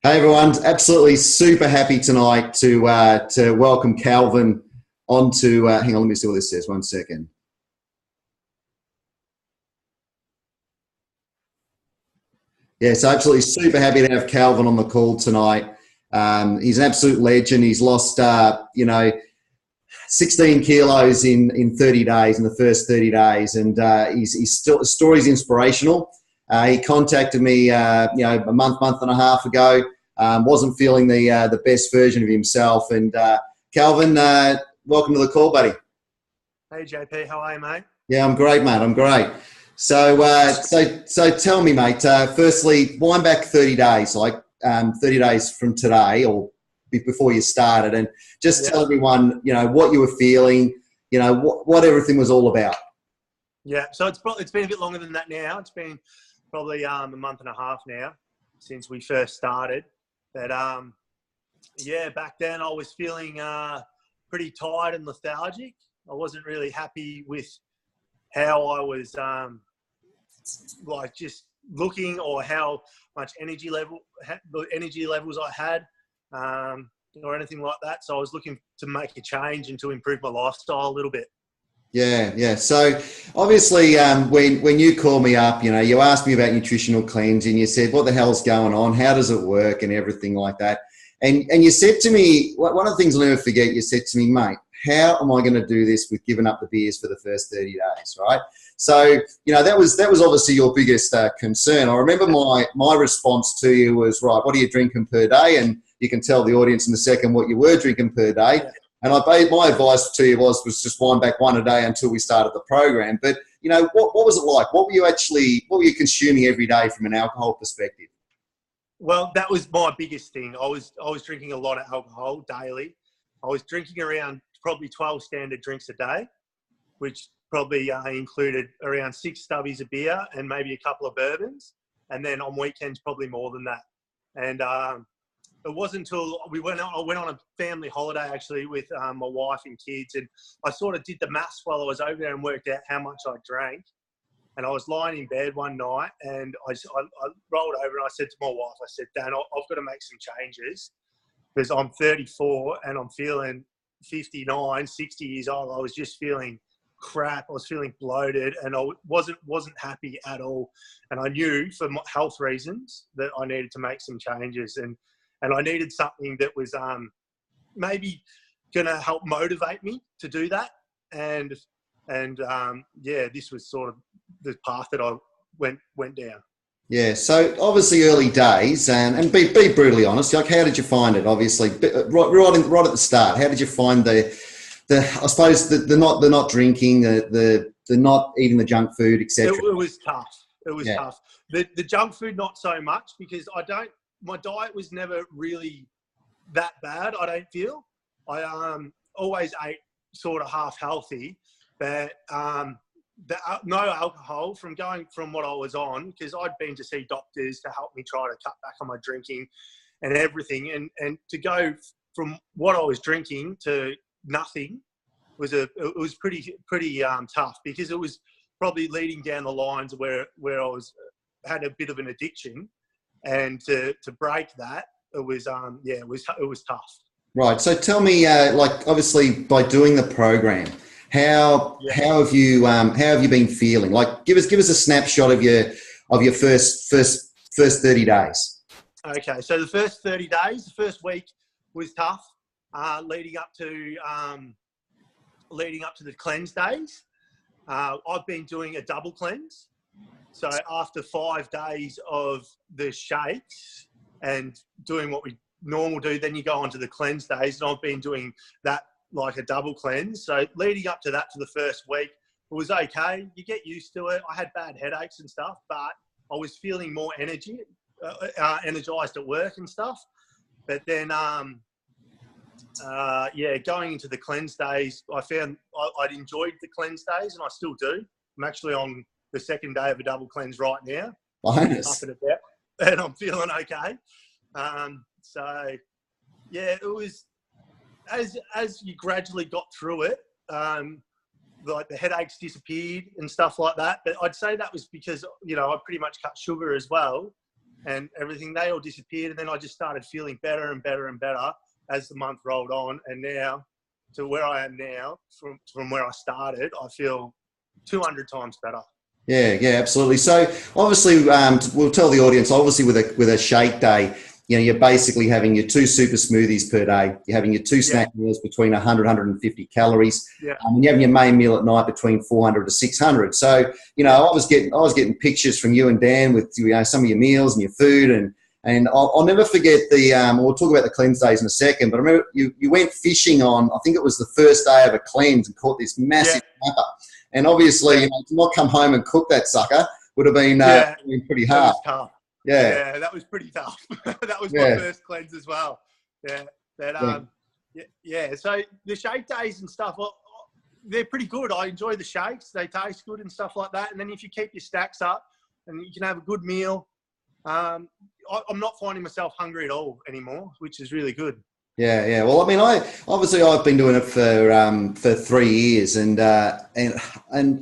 Hey everyone, absolutely super happy tonight to welcome Calvin onto. Hang on, let me see what this says. 1 second. Yeah, so absolutely super happy to have Calvin on the call tonight. He's an absolute legend. He's lost, 16 kilos in 30 days, in the first 30 days, and he's still, the story's inspirational. He contacted me, a month and a half ago. Wasn't feeling the best version of himself. And Calvin, welcome to the call, buddy. Hey JP, how are you, mate? Yeah, I'm great, mate. I'm great. So tell me, mate. Firstly, wind back 30 days, 30 days from today, or before you started, and just tell everyone, what you were feeling, what everything was all about. Yeah, so it's been a bit longer than that now. It's been probably a month and a half now since we first started. But back then I was feeling pretty tired and lethargic. I wasn't really happy with how I was just looking, or how much energy levels I had, or anything like that. So I was looking to make a change and to improve my lifestyle a little bit. Yeah. So obviously, when you called me up, you asked me about nutritional cleansing. You said, "What the hell's going on? How does it work?" and everything like that. And you said to me, one of the things I'll never forget. You said to me, "Mate, how am I going to do this with giving up the beers for the first 30 days?" Right. So that was obviously your biggest concern. I remember my response to you was, "Right, what are you drinking per day?" And you can tell the audience in a second what you were drinking per day. Yeah. And my advice to you was just wind back one a day until we started the program. But, what was it like? What were you consuming every day from an alcohol perspective? Well, that was my biggest thing. I was drinking a lot of alcohol daily. I was drinking around probably 12 standard drinks a day, which probably included around 6 stubbies of beer and maybe a couple of bourbons. And then on weekends, probably more than that. And it wasn't until I went on a family holiday actually with my wife and kids, and I sort of did the maths while I was over there and worked out how much I drank. And I was lying in bed one night, and I rolled over and I said to my wife, I said, "Dan, I've got to make some changes because I'm 34 and I'm feeling 59, 60 years old. I was just feeling crap. I was feeling bloated, and I wasn't happy at all. And I knew for health reasons that I needed to make some changes, and I needed something that was maybe going to help motivate me to do that. And this was sort of the path that I went down. Yeah. So obviously early days, and be brutally honest. Like, how did you find it? Obviously, right at the start, how did you find the I suppose the not drinking, the not eating the junk food, etc. It was tough. It was tough. The junk food, not so much, because my diet was never really that bad. I don't feel. I always ate sort of half healthy, but no alcohol from what I was on, because I'd been to see doctors to help me try to cut back on my drinking and everything, and to go from what I was drinking to nothing was pretty tough, because it was probably leading down the lines where I had a bit of an addiction. And to break that, it was tough. Right. So tell me, obviously by doing the program, how have you been feeling? Like, give us a snapshot of your first 30 days. Okay. So the first 30 days, the first week was tough, leading up to the cleanse days. I've been doing a double cleanse. So after 5 days of the shakes and doing what we normally do, then you go on to the cleanse days. And I've been doing that like a double cleanse. So leading up to that, for the first week, it was okay. You get used to it. I had bad headaches and stuff, but I was feeling more energized at work and stuff. But then, going into the cleanse days, I found I'd enjoyed the cleanse days, and I still do. I'm actually on the second day of a double cleanse right now. Nice. Up and about, and I'm feeling okay. It was as you gradually got through it, like the headaches disappeared and stuff like that. But I'd say that was because I pretty much cut sugar as well, and everything, they all disappeared. And then I just started feeling better and better and better as the month rolled on. And now to where I am now, from where I started, I feel 200 times better. Yeah, yeah, absolutely. So obviously, we'll tell the audience, obviously with a shake day, you know, you're basically having your 2 super smoothies per day. You're having your 2 snack meals between 100, 150 calories. Yeah. And you're having your main meal at night between 400 to 600. So, you know, I was getting pictures from you and Dan with, you know, some of your meals and your food, and I'll never forget we'll talk about the cleanse days in a second, but I remember you went fishing on, I think it was the first day of a cleanse, and caught this massive snapper. And obviously, you know, to not come home and cook that sucker would have been pretty hard. That was tough. Yeah. Yeah, that was pretty tough. That was my first cleanse as well. Yeah. So the shake days and stuff, they're pretty good. I enjoy the shakes. They taste good and stuff like that. And then if you keep your stacks up and you can have a good meal, I'm not finding myself hungry at all anymore, which is really good. Yeah, yeah. Well, I mean, I've been doing it for 3 years, and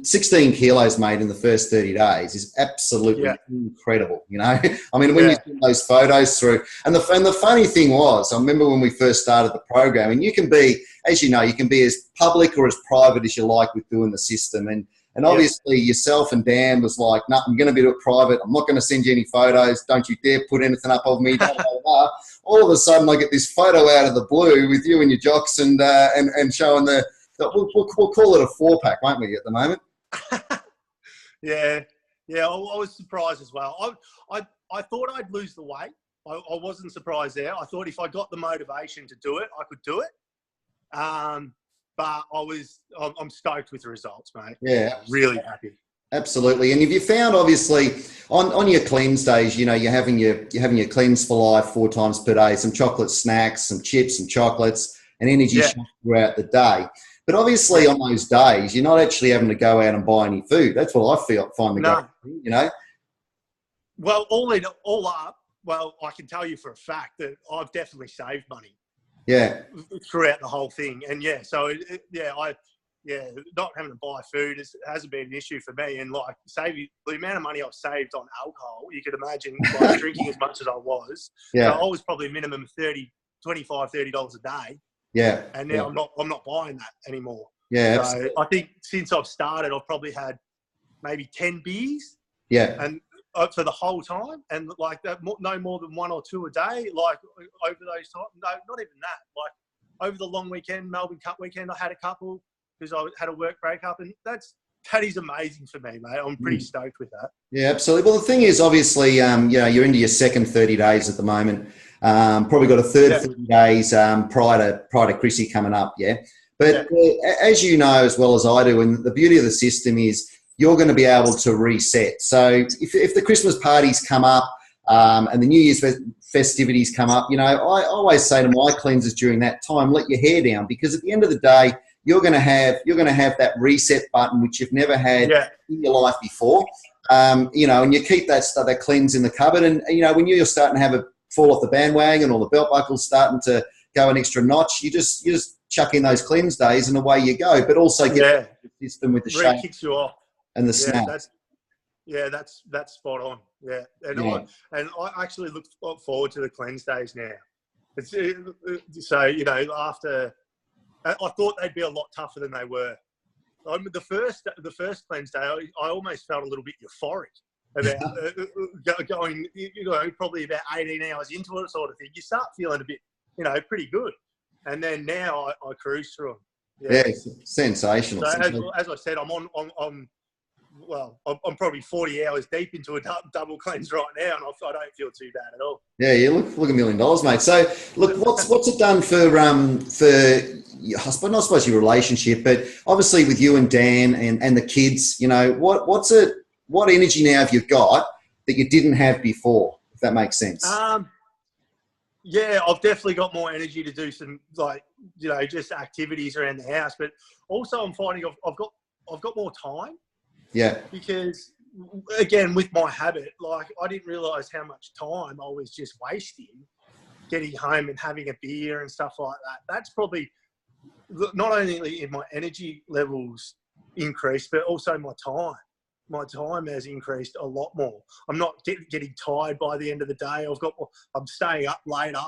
16 kilos made in the first 30 days is absolutely incredible. You know, I mean, when you see those photos through, and the funny thing was, I remember when we first started the program, and you can be, as you know, you can be as public or as private as you like with doing the system, and obviously yourself and Dan was like, no, I'm going to be doing it private. I'm not going to send you any photos. Don't you dare put anything up of me. Blah, blah, blah. All of a sudden, I get this photo out of the blue with you and your jocks and showing we'll call it a 4-pack, won't we, at the moment? Yeah. I was surprised as well. I thought I'd lose the weight. I wasn't surprised there. I thought if I got the motivation to do it, I could do it. But I'm stoked with the results, mate. Yeah, really happy. Absolutely. And if you found, obviously, on your cleanse days, you know, you're having your cleanse for life 4 times per day, some chocolate snacks, some chips and chocolates, and energy shots throughout the day. But obviously on those days, you're not actually having to go out and buy any food. That's what I find the great thing, you know. Well, all up, well, I can tell you for a fact that I've definitely saved money. Yeah. Throughout the whole thing. And not having to buy food hasn't been an issue for me. And like the amount of money I've saved on alcohol, you could imagine, like drinking as much as I was. Yeah. So I was probably minimum $25, $30 a day. Yeah. And now I'm not buying that anymore. Yeah. So absolutely. I think since I've started, I've probably had maybe 10 beers. Yeah. And for the whole time, and like that, no more than 1 or 2 a day. Like over those times, no, not even that. Like over the long weekend, Melbourne Cup weekend, I had a couple because I had a work breakup, and that is amazing for me, mate. I'm pretty stoked with that. Yeah, absolutely. Well, the thing is, obviously, you know, you're into your second 30 days at the moment. Probably got a third 30 days prior to Chrissy coming up. Yeah, but as you know as well as I do, and the beauty of the system is, you're going to be able to reset. So if the Christmas parties come up and the New Year's festivities come up, you know, I always say to my cleansers during that time, let your hair down, because at the end of the day, you're going to have that reset button which you've never had in your life before. You know, and you keep that cleanse in the cupboard, and you know, when you're starting to have fall off the bandwagon or the belt buckle's starting to go an extra notch, you just chuck in those cleanse days and away you go. But also get the system with the really shake kicks you off. And the snap. That's spot on. Yeah, and I actually look forward to the cleanse days now. So you know, after I thought they'd be a lot tougher than they were. The first cleanse day, I almost felt a little bit euphoric about going. You know, probably about 18 hours into it, sort of thing. You start feeling a bit, you know, pretty good, and then now I cruise through them. Yeah, sensational. So as I said, I'm probably 40 hours deep into a double cleanse right now, and I don't feel too bad at all. Yeah, you look $1 million, mate. So, look, what's it done for I suppose your relationship, but obviously with you and Dan and the kids, you know, what energy now have you got that you didn't have before, if that makes sense? Yeah, I've definitely got more energy to do some, like, you know, just activities around the house, but also I'm finding I've got more time. Yeah. Because again, with my habit, like, I didn't realise how much time I was just wasting getting home and having a beer and stuff like that. That's probably not only in my energy levels increased, but also my time. my time has increased a lot more. I'm not getting tired by the end of the day. I'm staying up later,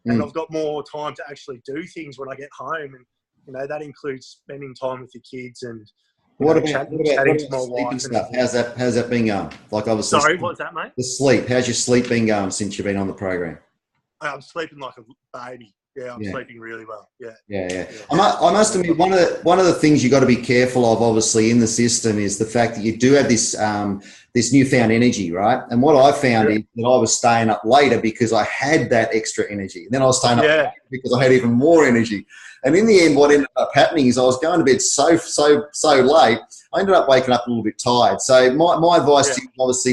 and I've got more time to actually do things when I get home. And, you know, that includes spending time with the kids and chatting to my sleep and wife. stuff? How's that been going? Like, obviously, Sorry, what was that, mate? the sleep. How's your sleep been going since you've been on the program? I'm sleeping like a baby. Yeah, I'm sleeping really well. Yeah. I must admit, one of the things you got to be careful of, obviously, in the system is the fact that you do have this this newfound energy, right? And what I found is that I was staying up later because I had that extra energy, and then I was staying up later because I had even more energy. And in the end, what ended up happening is I was going to bed so late, I ended up waking up a little bit tired. So my advice to you, obviously,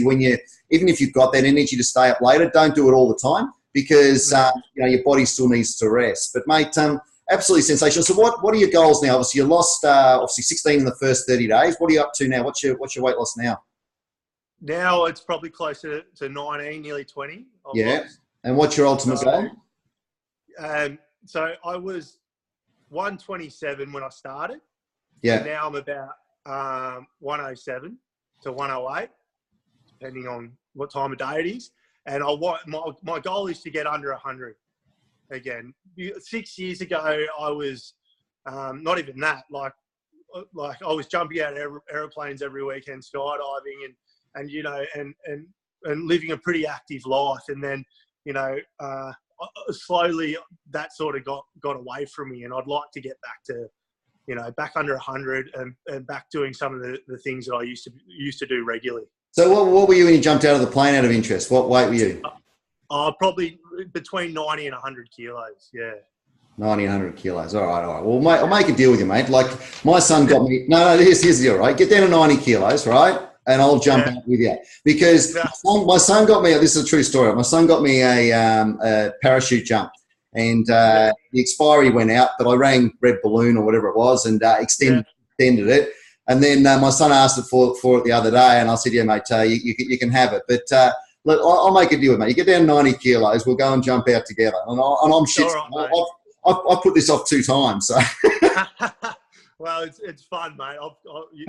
even if you've got that energy to stay up later, don't do it all the time, because your body still needs to rest. But mate, absolutely sensational. So what are your goals now? Obviously, you lost obviously 16 in the first 30 days. What are you up to now? What's your weight loss now? Now it's probably closer to 19, nearly 20. Lost. And what's your ultimate goal? So I was 127 when I started. Yeah. And now I'm about 107 to 108, depending on what time of day it is. And my goal is to get under 100 again. 6 years ago, I was not even that. Like I was jumping out of aeroplanes every weekend, skydiving, and living a pretty active life. And then, slowly that sort of got away from me. And I'd like to get back to, back under 100 and back doing some of the things that I used to do regularly. So what were you when you jumped out of the plane, out of interest? What weight were you? Probably between 90 and 100 kilos, yeah. 90 and 100 kilos. All right. Well, mate, I'll make a deal with you, mate. Like, my son got me... No, here's the deal, right? Get down to 90 kilos, right? And I'll jump out with you. Because my son got me... This is a true story. My son got me a parachute jump. And the expiry went out, but I rang Red Balloon or whatever it was and extended it. And then my son asked for it the other day, and I said, yeah, mate, you can have it. But look, I'll make a deal with you, mate. You get down 90 kilos, we'll go and jump out together. And I'm shit. Right, I've put this off 2 times. So. Well, it's fun, mate.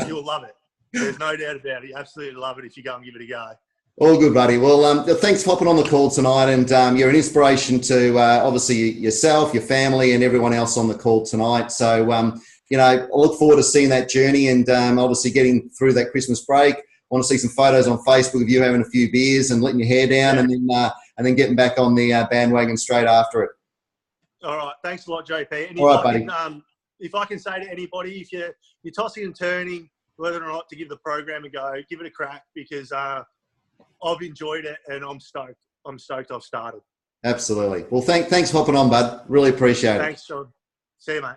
You'll love it. There's no doubt about it. You absolutely love it if you go and give it a go. All good, buddy. Well, thanks for hopping on the call tonight, and you're an inspiration to obviously yourself, your family, and everyone else on the call tonight. So, I look forward to seeing that journey and obviously getting through that Christmas break. I want to see some photos on Facebook of you having a few beers and letting your hair down, and then getting back on the bandwagon straight after it. All right. Thanks a lot, JP. And if I can say to anybody, if you're tossing and turning whether or not to give the program a go, give it a crack, because I've enjoyed it and I'm stoked. I'm stoked I've started. Absolutely. Well, thanks for hopping on, bud. Really appreciate it. Thanks, Sean. See you, mate.